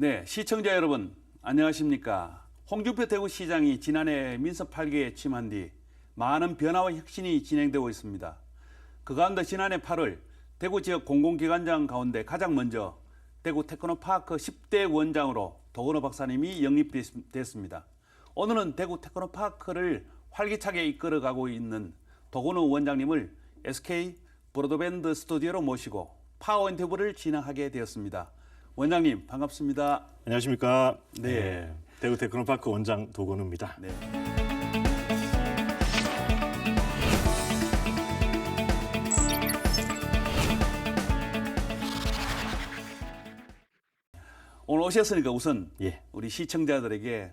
네, 시청자 여러분 안녕하십니까? 홍준표 대구시장이 지난해 민선 8기에 취임한 뒤 많은 변화와 혁신이 진행되고 있습니다. 그 가운데 지난해 8월 대구 지역 공공기관장 가운데 가장 먼저 대구 테크노파크 10대 원장으로 도건호 박사님이 영입됐습니다. 오늘은 대구 테크노파크를 활기차게 이끌어가고 있는 도건호 원장님을 SK 브로드밴드 스튜디오로 모시고 파워 인터뷰를 진행하게 되었습니다. 원장님 반갑습니다. 안녕하십니까? 네. 대구 테크노파크 원장 도건우입니다. 네. 오늘 오셨으니까 우선 우리 시청자들에게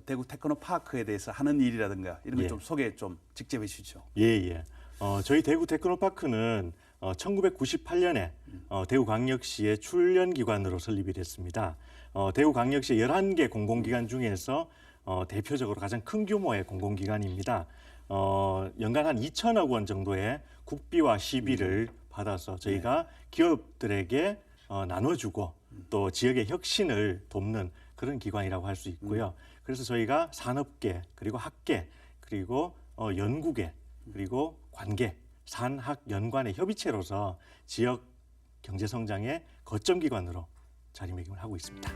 대구 테크노파크에 대해서 하는 일이라든가 이런 걸 좀 소개 좀 직접 해주시죠. 저희 대구 테크노파크는 1998년에 대구광역시의 출연기관으로 설립이 됐습니다. 대구광역시 11개 공공기관 중에서 대표적으로 가장 큰 규모의 공공기관입니다. 연간 한 2천억 원 정도의 국비와 시비를 받아서 저희가 기업들에게 나눠주고 또 지역의 혁신을 돕는 그런 기관이라고 할 수 있고요. 그래서 저희가 산업계, 그리고 학계, 그리고 연구계, 그리고 관계, 산학 연관의 협의체로서 지역 경제 성장의 거점 기관으로 자리매김을 하고 있습니다.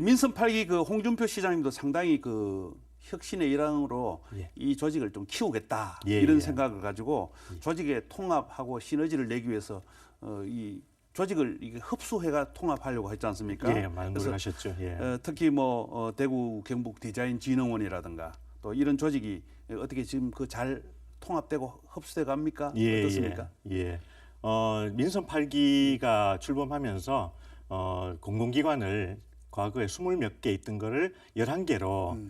민선 8기 그 홍준표 시장님도 상당히 그 혁신의 일환으로 이 조직을 좀 키우겠다 이런 생각을 가지고 조직의 통합하고 시너지를 내기 위해서 이 조직을 이게 흡수해가 통합하려고 했지 않습니까? 말씀을 하셨죠. 특히 뭐 대구 경북 디자인 진흥원이라든가 또 이런 조직이 어떻게 지금 그 잘 통합되고 흡수돼 갑니까? 어떻습니까? 민선 8기가 출범하면서 공공기관을 과거에 20몇 개 있던 거를 11개로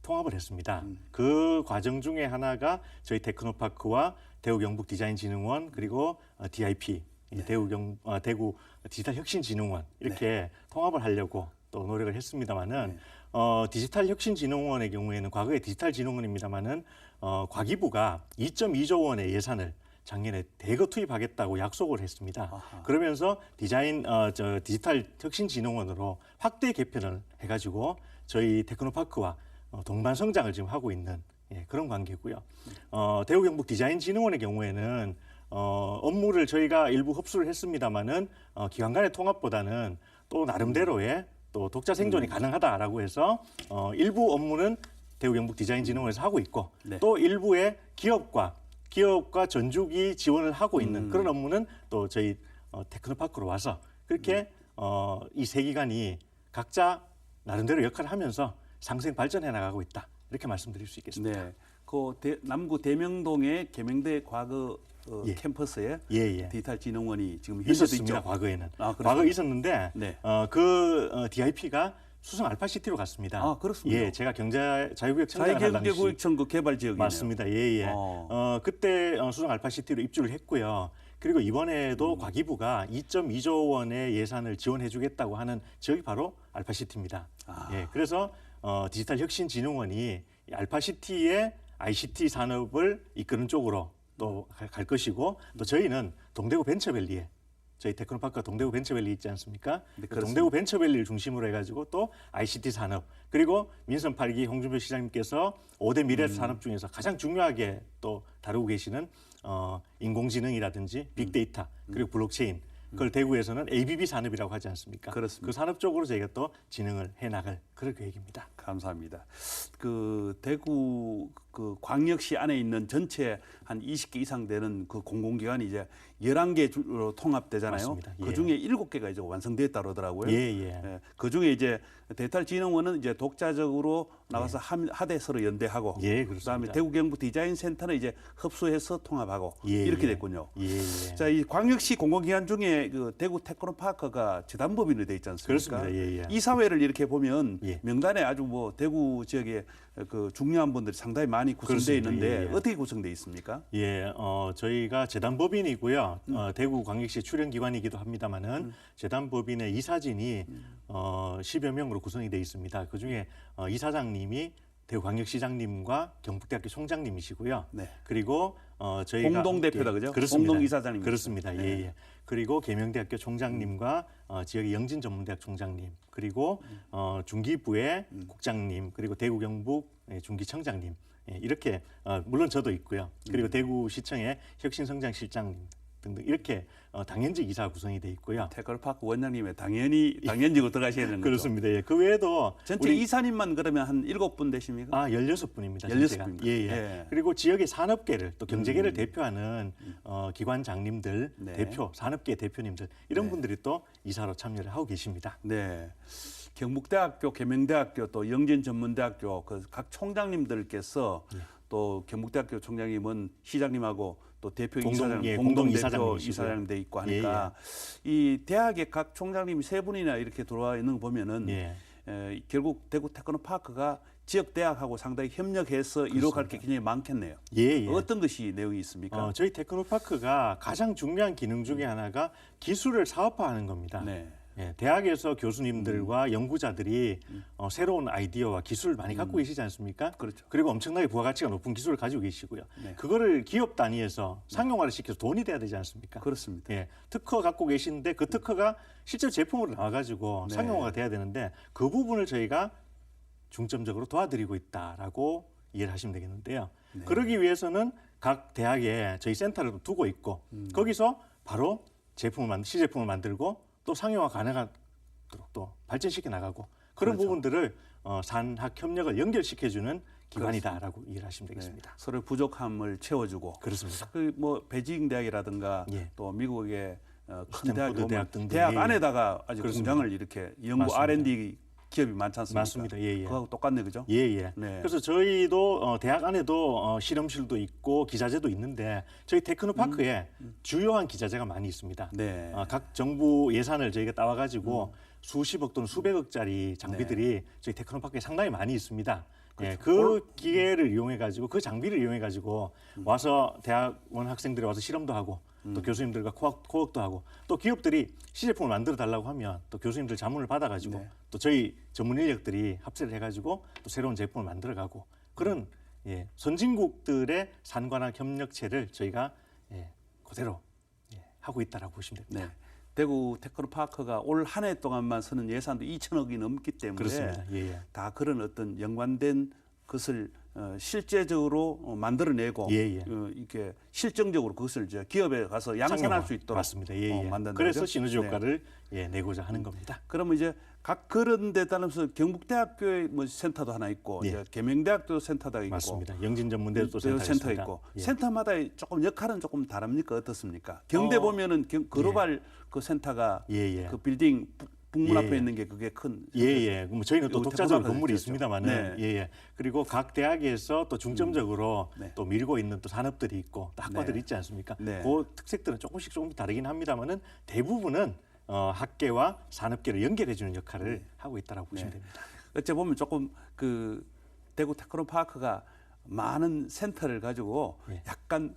통합을 했습니다. 그 과정 중에 하나가 저희 테크노파크와 대구 경북 디자인진흥원 그리고 DIP 대구 디지털 혁신진흥원 이렇게 통합을 하려고 또 노력을 했습니다만은 디지털 혁신진흥원의 경우에는 과거에 디지털진흥원입니다만은 과기부가 2.2조 원의 예산을 작년에 대거 투입하겠다고 약속을 했습니다. 그러면서 디지털 혁신진흥원으로 확대 개편을 해가지고 저희 테크노파크와 동반 성장을 지금 하고 있는 그런 관계고요. 대구 경북 디자인진흥원의 경우에는 업무를 저희가 일부 흡수를 했습니다만은 기관 간의 통합보다는 또 나름대로의 또 독자 생존이 가능하다라고 해서 일부 업무는 대구 경북 디자인진흥원에서 하고 있고 또 일부의 기업과 전주기 지원을 하고 있는 그런 업무는 또 저희 테크노파크로 와서 그렇게 이 세 기관이 각자 나름대로 역할을 하면서 상생 발전해 나가고 있다. 이렇게 말씀드릴 수 있겠습니다. 네. 그 남구 대명동의 계명대 과거 캠퍼스에 디지털 진흥원이 지금 현재도 있었습니다. 있죠. 과거에는. 과거 있었는데 DIP가 수성 알파시티로 갔습니다. 그렇습니다. 제가 자유구역 청장을 자유구역청 그 개발 지역이네요. 맞습니다. 그때 수성 알파시티로 입주를 했고요. 그리고 이번에도 과기부가 2.2조 원의 예산을 지원해주겠다고 하는 지역이 바로 알파시티입니다. 그래서 디지털 혁신진흥원이 알파시티의 ICT 산업을 이끄는 쪽으로 또 갈 것이고 또 저희는 동대구 벤처밸리에 저희 테크노파크가 동대구 벤처밸리 있지 않습니까? 동대구 벤처밸리를 중심으로 해가지고 또 ICT 산업 그리고 민선 8기 홍준표 시장님께서 5대 미래 산업 중에서 가장 중요하게 또 다루고 계시는 인공지능이라든지 빅데이터 그리고 블록체인 그걸 대구에서는 ABB 산업이라고 하지 않습니까? 그렇습니다. 그 산업 쪽으로 저희가 또 진행을 해나갈 그런 계획입니다. 감사합니다. 그 대구 그 광역시 안에 있는 전체 한 20개 이상 되는 그 공공기관이 이제 11개로 통합되잖아요. 맞습니다. 그 중에 7개가 이제 완성됐다 그러더라고요. 그 중에 이제 디지털진흥원은 이제 독자적으로 나가서 하되 서로 연대하고 그다음에 대구 경북 디자인 센터는 이제 흡수해서 통합하고 이렇게 됐군요. 자, 이 광역시 공공기관 중에 그 대구 테크노파크가 재단법인으로 돼 있지 않습니까? 그렇습니다. 이사회를 이렇게 보면 명단에 아주 뭐 대구 지역의 그 중요한 분들이 상당히 많이 구성되어 그렇습니다. 있는데 예, 예. 어떻게 구성되어 있습니까? 예, 저희가 재단법인이고요. 대구광역시 출연기관이기도 합니다만은 재단법인의 이사진이 10여 명으로 구성이 되어 있습니다. 그중에 이사장님이 대구광역시장님과 경북대학교 총장님이시고요. 네. 그리고 저희가 공동대표다, 그죠? 그렇습니다. 공동이사장님. 그렇습니다. 네. 예, 예. 그리고 계명대학교 총장님과 지역의 영진전문대학 총장님, 그리고 중기부의 국장님, 그리고 대구 경북 중기청장님, 예, 이렇게 물론 저도 있고요. 그리고 대구시청의 혁신성장실장님 등등 이렇게 당연직 이사 구성이 돼 있고요. 테크노파크 원장님의 당연직으로 들어가셔야 되는 거죠. 그렇습니다. 예. 그 외에도 전체 이사님만 그러면 한 7분 되십니까? 16분입니다. 16분. 예, 예. 예. 그리고 지역의 산업계를 또 경제계를 대표하는 기관장님들, 네. 대표, 산업계 대표님들 이런 네. 분들이 또 이사로 참여를 하고 계십니다. 네. 경북대학교, 계명대학교, 또 영진전문대학교 그 각 총장님들께서 또 경북대학교 총장님은 시장님하고 또 대표 이사장, 공동대표 이사장님이시고요. 이사장님 돼 있고 하니까 이 대학의 각 총장님이 세 분이나 이렇게 들어와 있는 거 보면은 예. 결국 대구 테크노파크가 지역 대학하고 상당히 협력해서 이뤄갈 게 굉장히 많겠네요. 예, 예. 어떤 것이 내용이 있습니까? 저희 테크노파크가 가장 중요한 기능 중에 하나가 기술을 사업화하는 겁니다. 네. 예, 대학에서 교수님들과 연구자들이 새로운 아이디어와 기술을 많이 갖고 계시지 않습니까? 그렇죠. 그리고 엄청나게 부가가치가 높은 기술을 가지고 계시고요. 네. 그거를 기업 단위에서 상용화를 시켜서 돈이 돼야 되지 않습니까? 그렇습니다. 예, 특허 갖고 계시는데 그 특허가 실제 제품으로 나와가지고 네. 상용화가 돼야 되는데 그 부분을 저희가 중점적으로 도와드리고 있다라고 이해를 하시면 되겠는데요. 네. 그러기 위해서는 각 대학에 저희 센터를 두고 있고 거기서 바로 시제품을 만들고 또 상용화 가능하도록 또 발전시켜 나가고 그런 그렇죠. 부분들을 산학 협력을 연결시켜주는 기관이다라고 이해를 하시면 되겠습니다. 네. 서로 부족함을 채워주고. 그렇습니다. 그 뭐 베이징 대학이라든가 예. 또 미국의 큰 스탠포드 대학이 보면 대학 등등. 대학 예, 예. 안에다가 아주 그렇습니다. 공장을 이렇게 연구 맞습니다. R&D 기업이 많지 않습니까? 맞습니다. 예, 예. 그거하고 똑같네, 그죠? 예, 예. 네. 그래서 저희도 대학 안에도 실험실도 있고 기자재도 있는데 저희 테크노파크에 주요한 기자재가 많이 있습니다. 네. 각 정부 예산을 저희가 따와가지고 수십억 또는 수백억짜리 장비들이 저희 테크노파크에 상당히 많이 있습니다. 예, 그 기계를 이용해가지고 그 장비를 이용해가지고 와서 대학원 학생들이 와서 실험도 하고 또 교수님들과 코웍도 하고 또 기업들이 시제품을 만들어 달라고 하면 또 교수님들 자문을 받아가지고 네. 또 저희 전문 인력들이 합세를 해가지고 또 새로운 제품을 만들어가고 그런 선진국들의 산관학 협력체를 저희가 그대로 하고 있다라고 보시면 됩니다. 네. 대구 테크노파크가 올 한 해 동안만 쓰는 예산도 2천억이 넘기 때문에 그렇습니다. 예, 예. 다 그런 어떤 연관된 것을 실제적으로 만들어내고 예, 예. 이렇게 실정적으로 그것을 이제 기업에 가서 양산할 상용화. 수 있도록 맞습니다. 예, 예. 만든다. 그래서 그죠? 시너지 네. 효과를 내고자 하는 겁니다. 그러면 이제 각 그런 데 따라서 경북대학교의 뭐 센터도 하나 있고 예. 이제 계명대학도 센터가 있고 맞습니다. 영진전문대도 또 센터 센터가 있습니다. 있고 예. 센터마다 조금 역할은 조금 다릅니까? 어떻습니까? 경대 보면은 글로벌 그 센터가 예, 예. 그 빌딩 북문 예, 앞에 예. 있는 게 그게 큰 예. 그럼 저희는 또 이거 독자적으로 테크노파크 건물이 있죠. 있습니다만은 네. 예. 그리고 각 대학에서 또 중점적으로 네. 또 밀고 있는 또 산업들이 있고 또 학과들이 네. 있지 않습니까? 네. 그 특색들은 조금 다르긴 합니다만은 대부분은 학계와 산업계를 연결해주는 역할을 하고 있다라고 보시면 네. 됩니다. 어째 보면 조금 그 대구 테크노파크가 많은 센터를 가지고 예. 약간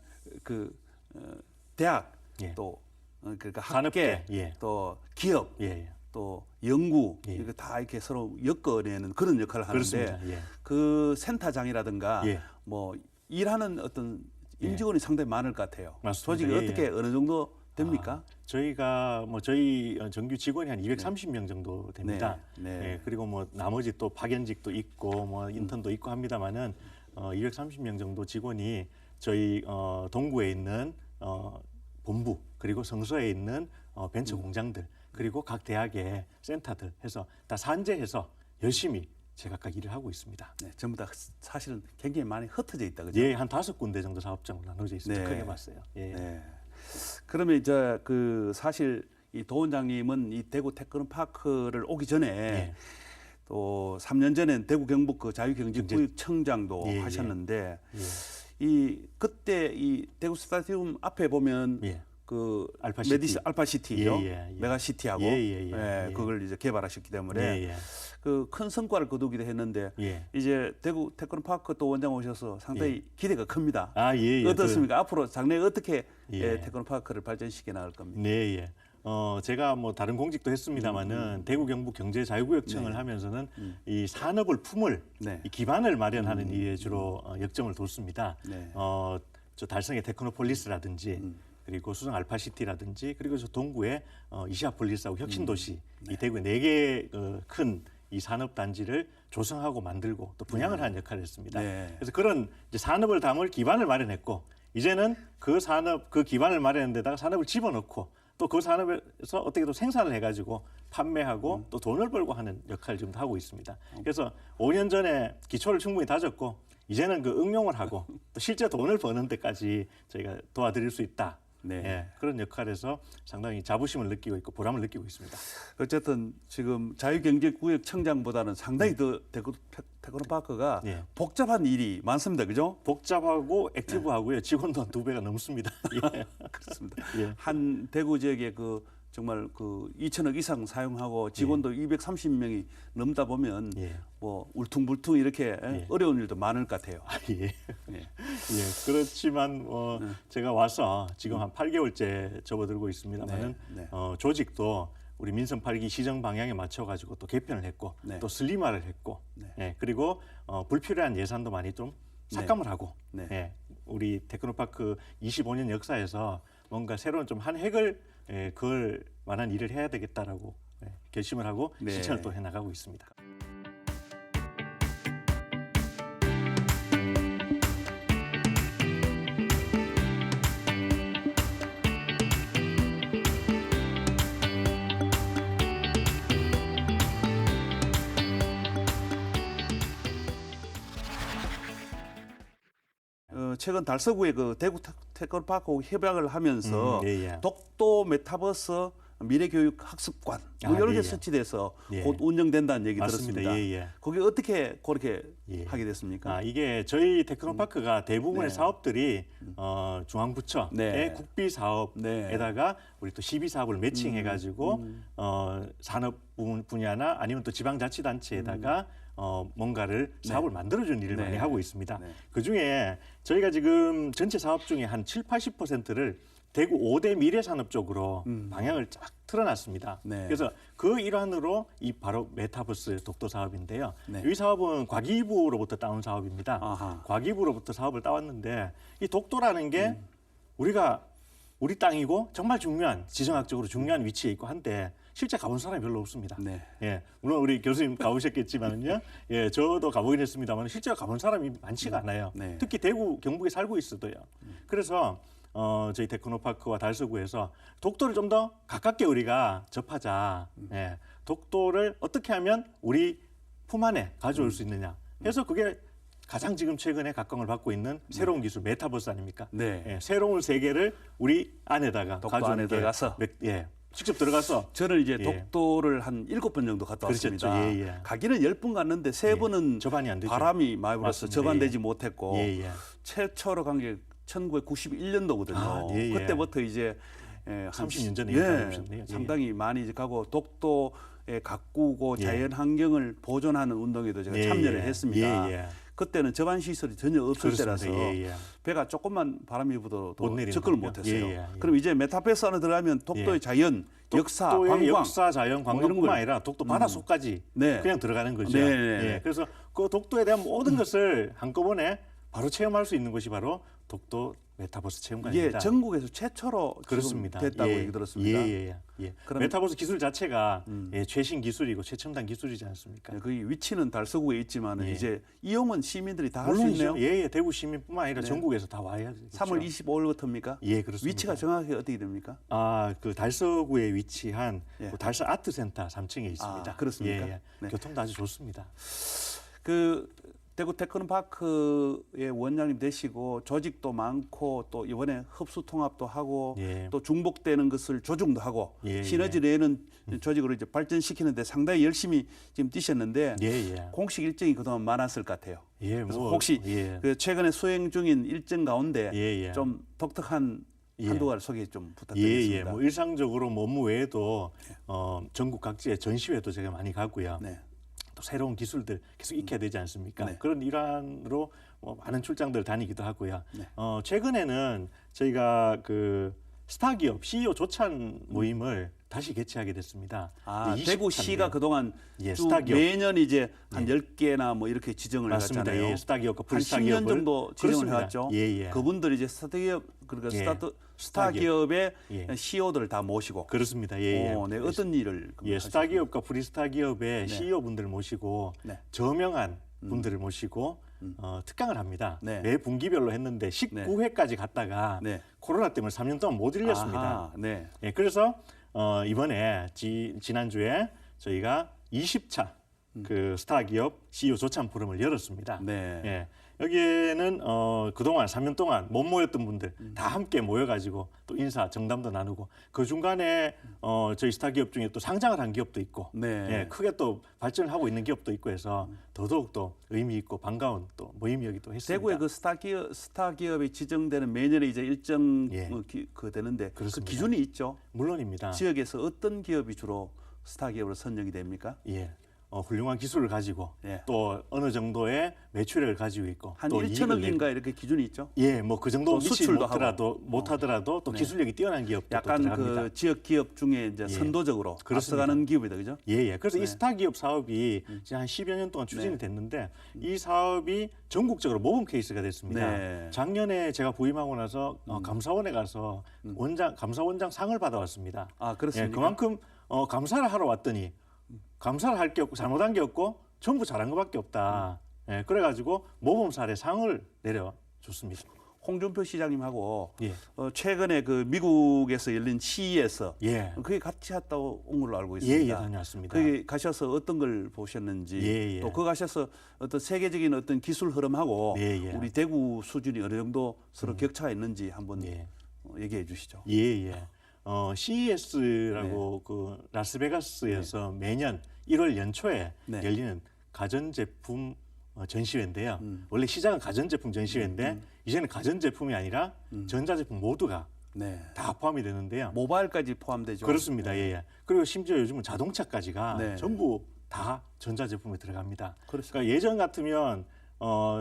대학 예. 또 그러니까 산업계, 학계 예. 또 기업 예. 또 연구 예. 이거 다 이렇게 서로 엮어내는 그런 역할을 하는데 그렇습니다. 예. 그 센터장이라든가 예. 뭐 일하는 어떤 임직원이 상당히 많을 것 같아요. 맞습니다. 조직이 예, 어떻게 어느 정도 됩니까? 저희가 저희 정규 직원이 한 230명 정도 됩니다. 네. 예, 그리고 나머지 또 파견직도 있고 인턴도 있고 합니다만은 230명 정도 직원이 저희 동구에 있는 본부 그리고 성서에 있는 벤처 공장들 그리고 각 대학의 센터들 해서 다 산재해서 열심히 제각각 일을 하고 있습니다. 네, 전부 다 사실은 굉장히 많이 흩어져 있다, 그죠? 예, 한 5군데 정도 사업장으로 나눠져 있습니다. 네. 크게 봤어요. 예. 네. 그러면 이제 사실 이 도 원장님은 이 대구 테크노파크를 오기 전에 예. 또 3년 전엔 대구 경북 그 자유경제구역청장도 예, 예. 하셨는데 예. 그때 이 대구 스타디움 앞에 보면 예. 그 알파시티. 메디시 알파시티죠. 예. 메가시티하고 예. 그걸 이제 개발하셨기 때문에 예. 그 큰 성과를 거두기도 했는데 예. 이제 대구 테크노파크 또 원장 오셔서 상당히 기대가 큽니다. 예. 어떻습니까? 앞으로 장래에 어떻게 예. 테크노파크를 발전시켜 나갈 겁니까? 네, 예. 제가 뭐 다른 공직도 했습니다마는 대구 경북 경제자유구역청을 네. 하면서는 이 산업을 품을 네. 이 기반을 마련하는 일에 주로 역점을 뒀습니다. 네. 저 달성의 테크노폴리스라든지 그리고 수성 알파시티라든지 그리고 저 동구의 이시아폴리스하고 혁신도시 이 대구의 4개 큰 이 산업 단지를 조성하고 만들고 또 분양을 한 역할을 했습니다. 네. 그래서 그런 이제 산업을 담을 기반을 마련했고 이제는 그 산업 그 기반을 마련한 데다가 산업을 집어넣고 또 그 산업에서 어떻게 또 생산을 해가지고 판매하고 또 돈을 벌고 하는 역할을 지금 하고 있습니다. 그래서 5년 전에 기초를 충분히 다졌고 이제는 그 응용을 하고 또 실제 돈을 버는 데까지 저희가 도와드릴 수 있다. 네. 예, 그런 역할에서 상당히 자부심을 느끼고 있고 보람을 느끼고 있습니다. 어쨌든 지금 자유경제구역 청장보다는 상당히 더 테크노파크가 예. 복잡한 일이 많습니다. 그죠? 복잡하고 액티브하고요. 직원도 한 2배가 넘습니다. 예. 그렇습니다. 예. 한 대구 지역에 그 정말 그 2천억 이상 사용하고 직원도 230명이 넘다 보면 예. 뭐 울퉁불퉁 이렇게 어려운 일도 많을 것 같아요. 예. 예. 예, 그렇지만 제가 와서 지금 한 8개월째 접어들고 있습니다만은 네. 조직도 우리 민선 8기 시정 방향에 맞춰 가지고 또 개편을 했고 네. 또 슬림화를 했고 네. 예, 그리고 불필요한 예산도 많이 좀 삭감을 하고 네. 예, 우리 테크노파크 25년 역사에서 뭔가 새로운 좀 한 획을 그을 만한 일을 해야 되겠다라고 결심을 하고 네. 실천을 또 해나가고 있습니다. 최근 달서구의 그 대구 테크노파크하고 협약을 하면서 예. 독도 메타버스 미래교육 학습관 뭐 여러 개 설치돼서 예. 곧 운영된다는 얘기 맞습니다. 들었습니다. 예. 거기 어떻게 그렇게 예. 하게 됐습니까? 이게 저희 테크노파크가 대부분의 네. 사업들이 중앙부처의 네. 국비 사업에다가 우리 또 시비 사업을 매칭해가지고 산업 분야나 아니면 또 지방자치단체에다가 뭔가를 사업을 만들어주는 일을 네. 많이 하고 있습니다. 네. 그중에 저희가 지금 전체 사업 중에 한 70~80%를 대구 5대 미래산업 쪽으로 방향을 쫙 틀어놨습니다. 네. 그래서 그 일환으로 이 바로 메타버스 독도 사업인데요. 네. 이 사업은 과기부로부터 따온 사업입니다. 아하. 과기부로부터 사업을 따왔는데 이 독도라는 게 우리가 우리 땅이고 정말 중요한 지정학적으로 중요한 위치에 있고 한데 실제 가본 사람이 별로 없습니다. 네. 예, 물론 우리 교수님 가보셨겠지만은요, 예, 저도 가보긴 했습니다만 실제 가본 사람이 많지가 않아요. 네. 특히 대구, 경북에 살고 있어도요. 그래서 저희 테크노파크와 달서구에서 독도를 좀 더 가깝게 우리가 접하자. 예, 독도를 어떻게 하면 우리 품 안에 가져올 수 있느냐. 해서 그게 가장 지금 최근에 각광을 받고 있는 새로운 기술 메타버스 아닙니까? 네. 예, 새로운 세계를 우리 안에다가 독도 가져오는 안에 게 들어가서? 예, 직접 들어가서 저는 이제 예. 독도를 한 7번 정도 갔다 그러셨죠. 왔습니다. 예. 가기는 10번 갔는데 3번은 접안이 안 되죠. 바람이 많이 불어서 맞습니다. 접안되지 예. 못했고 예. 최초로 간 게 1991년도거든요. 예. 그때부터 이제 한 30년 전에 예, 다녀오셨네요. 예. 상당히 많이 이제 가고 독도에 가꾸고 예. 자연 환경을 보존하는 운동에도 제가 예, 참여를 예. 했습니다. 예. 그때는 접안 시설이 전혀 없을 그렇습니다. 때라서 예. 배가 조금만 바람이 불어도 못 내리는 접근을 거군요. 못했어요. 예. 그럼 이제 메타버스 안에 들어가면 독도의 예. 자연, 역사, 독도의 관광 역사, 자연, 이런 관광뿐만 걸- 아니라 독도 바닷속까지 네. 그냥 들어가는 거죠. 네. 예. 그래서 그 독도에 대한 모든 것을 한꺼번에 바로 체험할 수 있는 것이 바로 독도 메타버스 이게 체험관입니다. 전국에서 최초로 지금 그렇습니다. 됐다고 예. 얘기 들었습니다. 예. 그럼- 메타버스 기술 자체가 최신 기술이고 최첨단 기술이지 않습니까? 그 위치는 달서구에 있지만 예. 이제 이용은 시민들이 다 할 수 물론이죠. 있네요. 예. 대구 시민뿐만 아니라 전국에서 다 와야 되죠. 3월 25일부터입니까? 예, 그렇습니다. 위치가 정확히 어떻게 됩니까? 그 달서구에 위치한 예. 그 달서 아트센터 3층에 있습니다. 그렇습니까? 예. 네. 교통도 아주 좋습니다. 그 대구 테크노파크의 원장님 되시고 조직도 많고 또 이번에 흡수 통합도 하고 예. 또 중복되는 것을 조정도 하고 예, 시너지 내는 조직으로 이제 발전시키는데 상당히 열심히 지금 뛰셨는데 예. 공식 일정이 그동안 많았을 것 같아요. 예, 그래서 뭐, 혹시 예. 그 최근에 수행 중인 일정 가운데 예. 좀 독특한 예. 한두 가지 소개 좀 예, 부탁드리겠습니다. 예. 뭐 일상적으로 뭐 업무 외에도 전국 각지의 전시회도 제가 많이 가고요. 네. 또 새로운 기술들 계속 익혀야 되지 않습니까? 네. 그런 일환으로 뭐 많은 출장들 다니기도 하고요. 네. 최근에는 저희가 그 스타 기업 CEO 조찬 모임을 다시 개최하게 됐습니다. 아, 이제 대구시가 20차인데요. 그동안 예, 쭉 스타 기업. 매년 이제 한 10개나 뭐 이렇게 지정을 맞습니다. 해왔잖아요. 예, 스타 기업과 한 프리스타 10년 기업을 정도 지정을 그렇습니다. 해왔죠. 예, 예. 그분들이 이제 스타 기업 그러니까 예, 스타 스타 기업의 예. CEO들을 다 모시고 그렇습니다. 예, 예. 네, 어떤 일을 예, 스타 기업과 프리스타 기업의 네. CEO 분들을 모시고 네. 저명한 분들을 모시고 특강을 합니다. 네. 매 분기별로 했는데 19회까지 갔다가 네. 코로나 때문에 3년 동안 못 열렸습니다. 아하, 네. 예, 그래서 이번에 지난주에 저희가 20차 그 스타 기업 CEO 조찬 포럼을 열었습니다. 네. 예, 여기에는 그동안 3년 동안 못 모였던 분들 다 함께 모여가지고 또 인사 정담도 나누고 그 중간에 저희 스타 기업 중에 또 상장을 한 기업도 있고 네. 예, 크게 또 발전을 하고 있는 기업도 있고 해서 더더욱 또 의미 있고 반가운 또 모임이기도 했습니다. 대구의 그 스타 기업이 지정되는 매년에 이제 일정 예. 그 되는데 그렇습니다. 그 기준이 있죠. 물론입니다. 지역에서 어떤 기업이 주로 스타 기업으로 선정이 됩니까? 예. 훌륭한 기술을 가지고 예. 또 어느 정도의 매출을 가지고 있고 한 또 이익을 1천억인가 이렇게 기준이 있죠. 예, 뭐 그 정도 또 미치 수출도 못하더라도 또 네. 기술력이 뛰어난 기업도 약간 들어갑니다. 그 지역 기업 중에 이제 선도적으로 그렇습니다. 앞서가는 기업이다, 그죠? 예, 예. 그래서 네. 이 스타 기업 사업이 이제 한 10여 년 동안 추진이 네. 됐는데 이 사업이 전국적으로 모범 케이스가 됐습니다. 네. 작년에 제가 부임하고 나서 감사원에 가서 감사원장 상을 받아왔습니다. 아, 예, 그렇습니까? 그만큼 감사를 하러 왔더니 감사를 할 게 없고 잘못한 게 없고 전부 잘한 것밖에 없다. 예, 그래가지고 모범 사례 상을 내려줬습니다. 홍준표 시장님하고 예. 최근에 그 미국에서 열린 CES 예. 그게 같이 갔다 온 걸로 알고 예, 예, 있습니다. 다녀왔습니다. 거기 가셔서 어떤 걸 보셨는지 예, 예. 또 그 가셔서 어떤 세계적인 어떤 기술 흐름하고 예, 예. 우리 대구 수준이 어느 정도 서로 격차가 있는지 한번 예. 얘기해 주시죠. 예, 예. CES라고 그 라스베가스에서 매년 1월 연초에 네. 열리는 가전제품 전시회인데요. 원래 시작은 가전제품 전시회인데 이제는 가전제품이 아니라 전자제품 모두가 네. 다 포함이 되는데요. 모바일까지 포함되죠. 그렇습니다. 예, 예. 그리고 심지어 요즘은 자동차까지가 네. 전부 다 전자제품에 들어갑니다. 그렇습니다. 그러니까 예전 같으면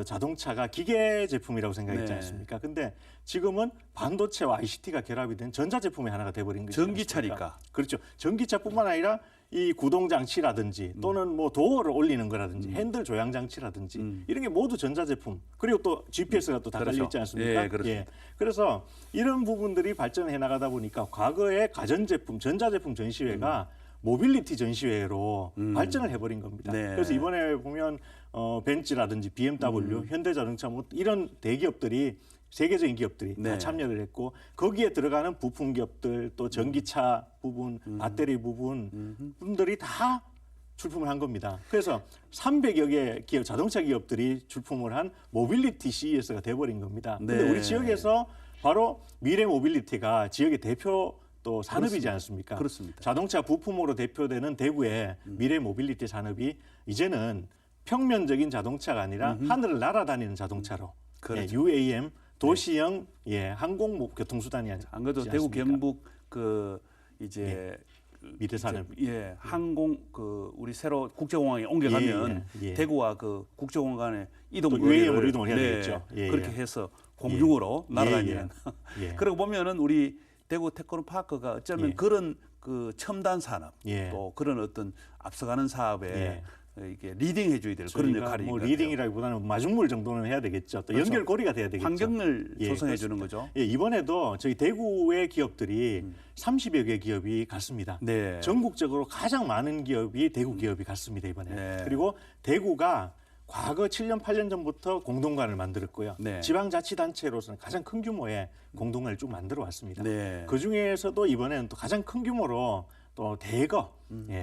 자동차가 기계 제품이라고 생각했지 네. 않습니까? 근데 지금은 반도체와 ICT가 결합이 된 전자제품의 하나가 돼버린 거죠. 전기차니까. 그렇죠. 전기차뿐만 아니라 이 구동 장치라든지 또는 뭐 도어를 올리는 거라든지 핸들 조향 장치라든지 이런 게 모두 전자제품. 그리고 또 GPS가 또 다 그렇죠. 달려 있지 않습니까? 예, 그렇습니다. 그래서 이런 부분들이 발전해 나가다 보니까 과거의 가전제품, 전자제품 전시회가 모빌리티 전시회로 발전을 해버린 겁니다. 네. 그래서 이번에 보면 벤츠라든지 BMW, 현대자동차 뭐 이런 대기업들이 세계적인 기업들이 네. 다 참여를 했고 거기에 들어가는 부품 기업들 또 전기차 부분, 배터리 부분 분들이 다 출품을 한 겁니다. 그래서 300여 개 기업, 자동차 기업들이 출품을 한 모빌리티 CES가 돼버린 겁니다. 근데 네. 우리 지역에서 바로 미래 모빌리티가 지역의 대표 또 산업이지 그렇습니다. 않습니까? 그렇습니다. 자동차 부품으로 대표되는 대구의 미래 모빌리티 산업이 이제는 평면적인 자동차가 아니라 하늘을 날아다니는 자동차로 그렇죠. UAM 도시형 항공 교통수단이 아니지 안 그래도 대구 않습니까? 경북 그 이제 미래 산업. 항공 그 우리 새로 국제공항에 옮겨가면 예. 대구와 그 국제공항 간의 이동 또 거리를 UAM으로 이동을 해야 되겠죠. 예, 그렇게 예. 해서 공중으로 날아다니는. 예. 그러고 보면은 우리 대구 테크노파크가 어쩌면 예. 그런 그 첨단 산업 예. 또 그런 어떤 앞서가는 사업에 예. 이게 리딩해 줘야 될 그런 저희가 역할이 뭐 리딩이라기보다는 마중물 정도는 해야 되겠죠. 또 그렇죠. 연결고리가 돼야 되겠죠. 환경을 예, 조성해 그렇습니다. 주는 거죠. 예, 이번에도 저희 대구의 기업들이 30여 개 기업이 갔습니다. 네. 전국적으로 가장 많은 기업이 대구 기업이 갔습니다, 이번에. 네. 그리고 대구가 과거 7년, 8년 전부터 공동관을 만들었고요. 네. 지방자치단체로서는 가장 큰 규모의 공동관을 쭉 만들어 왔습니다. 네. 그 중에서도 이번에는 또 가장 큰 규모로 또 대거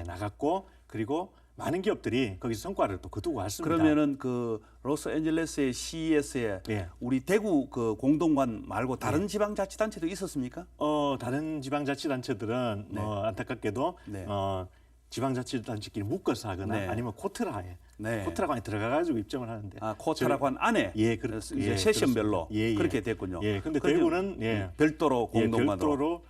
나갔고 그리고 많은 기업들이 거기서 성과를 또 거두고 왔습니다. 그러면은 그 로스앤젤레스의 CES에 예. 우리 대구 그 공동관 말고 다른 지방자치단체도 있었습니까? 다른 지방자치단체들은 안타깝게도 네. 지방자치단체끼리 묶어서 하거나 네. 아니면 코트라에 네. 코트라관에 들어가가지고 입점을 하는데 코트라관 안에 예, 이제 세션별로 예, 예. 그렇게 됐군요. 예, 근데 그래서 대구는 예, 별도로 공동관으로 별도로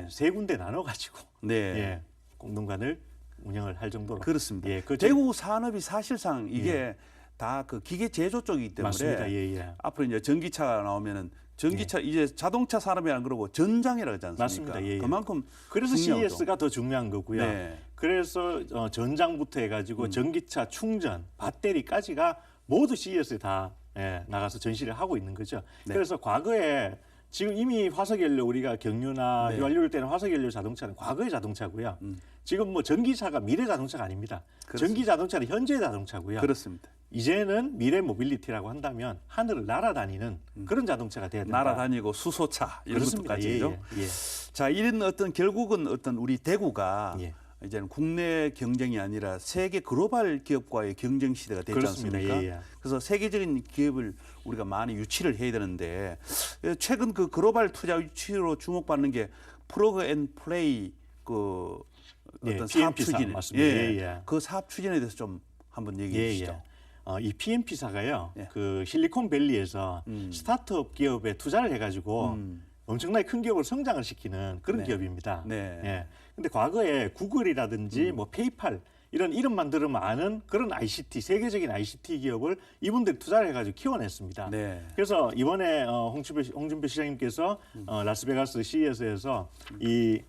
세 군데 나눠가지고 네. 예, 공동관을 운영을 할 정도로 그렇습니다. 예, 그 대구 산업이 사실상 이게 다 그 기계 제조 쪽이기 때문에 맞습니다. 예, 예. 앞으로 이제 전기차가 나오면은 전기차 이제 자동차 산업이란 그러고 전장이라 하지 않습니까? 맞습니다. 예, 예. 그만큼 그래서 중요하죠. CES가 더 중요한 거고요. 네. 그래서 전장부터 해가지고 전기차 충전, 배터리까지가 모두 CES에 다 나가서 전시를 하고 있는 거죠. 네. 그래서 과거에 지금 이미 화석연료 우리가 경유나 네. 휘발유를 때는 화석연료 자동차는 과거의 자동차고요. 지금 뭐 전기차가 미래 자동차가 아닙니다. 그렇습니다. 전기 자동차는 현재 자동차고요. 그렇습니다. 이제는 미래 모빌리티라고 한다면 하늘을 날아다니는 그런 자동차가 돼야 된다. 날아다니고 수소차 이런 그렇습니다. 것도까지죠. 예, 예. 자, 이런 어떤 결국은 어떤 우리 대구가 예. 이제는 국내 경쟁이 아니라 세계 글로벌 기업과의 경쟁 시대가 되지 그렇습니다. 않습니까? 예, 예. 그래서 세계적인 기업을 우리가 많이 유치를 해야 되는데 최근 그 글로벌 투자 유치로 주목받는 게 플러그 앤 플레이 그 예, 어떤 사업 PMP 사 추진, 맞습니다. 예, 예. 그 사업 추진에 대해서 좀 한번 얘기해 주시죠. 이 PMP사가요, 예. 그 실리콘밸리에서 스타트업 기업에 투자를 해가지고 엄청나게 큰 기업을 성장을 시키는 그런 네. 기업입니다. 네. 예. 근데 과거에 구글이라든지 뭐 페이팔 이런 이름만 들으면 아는 그런 ICT 세계적인 ICT 기업을 이분들이 투자를 해가지고 키워냈습니다. 네. 그래서 이번에 홍준표 시장님께서 라스베가스 CES에서 이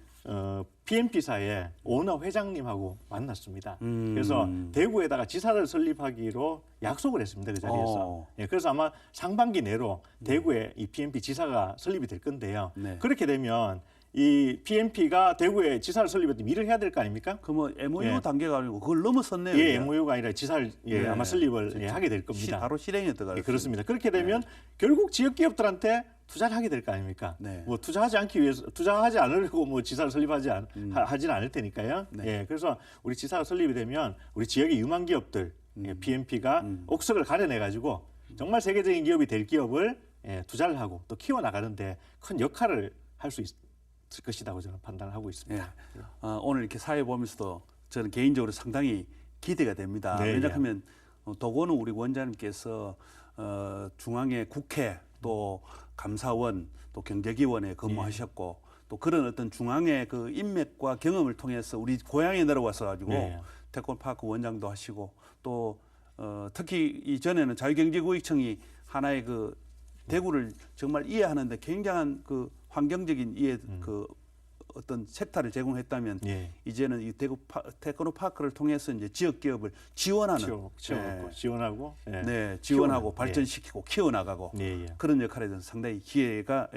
PMP사의 오너 회장님하고 만났습니다. 그래서 대구에다가 지사를 설립하기로 약속을 했습니다. 그 자리에서. 예, 그래서 아마 상반기 내로 대구에 이 PMP 지사가 설립이 될 건데요. 네. 그렇게 되면 이 PMP가 대구에 지사를 설립했더니 일을 해야 될 거 아닙니까? 그 뭐 MOU 예. 단계가 아니고 그걸 넘어섰네요. 예, 이제. MOU가 아니라 지사를 네. 아마 설립을 하게 될 겁니다. 바로 실행에 들어갈 예, 그렇습니다. 그렇게 되면 결국 지역 기업들한테 투자를 하게 될 거 아닙니까? 네. 뭐 투자하지 않기 위해서 투자하지 않으려고 뭐 지사를 설립하지 하지는 않을 테니까요. 네. 예, 그래서 우리 지사가 설립이 되면 우리 지역의 유망 기업들 PMP가 옥석을 가려내 가지고 정말 세계적인 기업이 될 기업을 투자를 하고 또 키워 나가는데 큰 역할을 할 수 있을 것이라고 저는 판단을 하고 있습니다. 예. 오늘 이렇게 사회 보면서도 저는 개인적으로 상당히 기대가 됩니다. 네, 왜냐하면 도건우 우리 원장님께서 중앙의 국회 또 감사원 또 경제기원에 근무하셨고 또 그런 어떤 중앙의 그 인맥과 경험을 통해서 우리 고향에 내려와서 가지고 네. 테크노파크 원장도 하시고 또 특히 이전에는 자유경제구역청이 하나의 그 대구를 정말 이해하는데 굉장한 그 환경적인 이해 그 어떤 색탈을 제공했다면 예. 이제는 이 대구 테크노파크를 통해서 이제 지역 기업을 지원하는 지원하고 네, 지원하고 키워나가고, 발전시키고 키워나가고 예, 예. 그런 역할에 대해서 상당히 기회가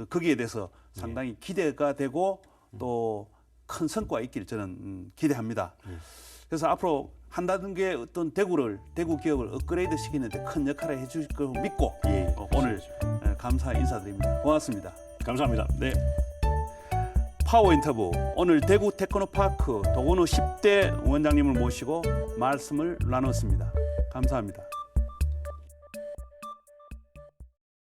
거기에 대해서 상당히 기대가 되고 또 큰 성과가 있기를 저는 기대합니다. 그래서 앞으로 한 단계 어떤 대구 기업을 업그레이드 시키는데 큰 역할을 해줄 거 믿고 예, 오늘 감사 인사드립니다. 고맙습니다. 감사합니다. 네. 파워 인터뷰 오늘 대구 테크노파크 도건우 10대 원장님을 모시고 말씀을 나눴습니다. 감사합니다.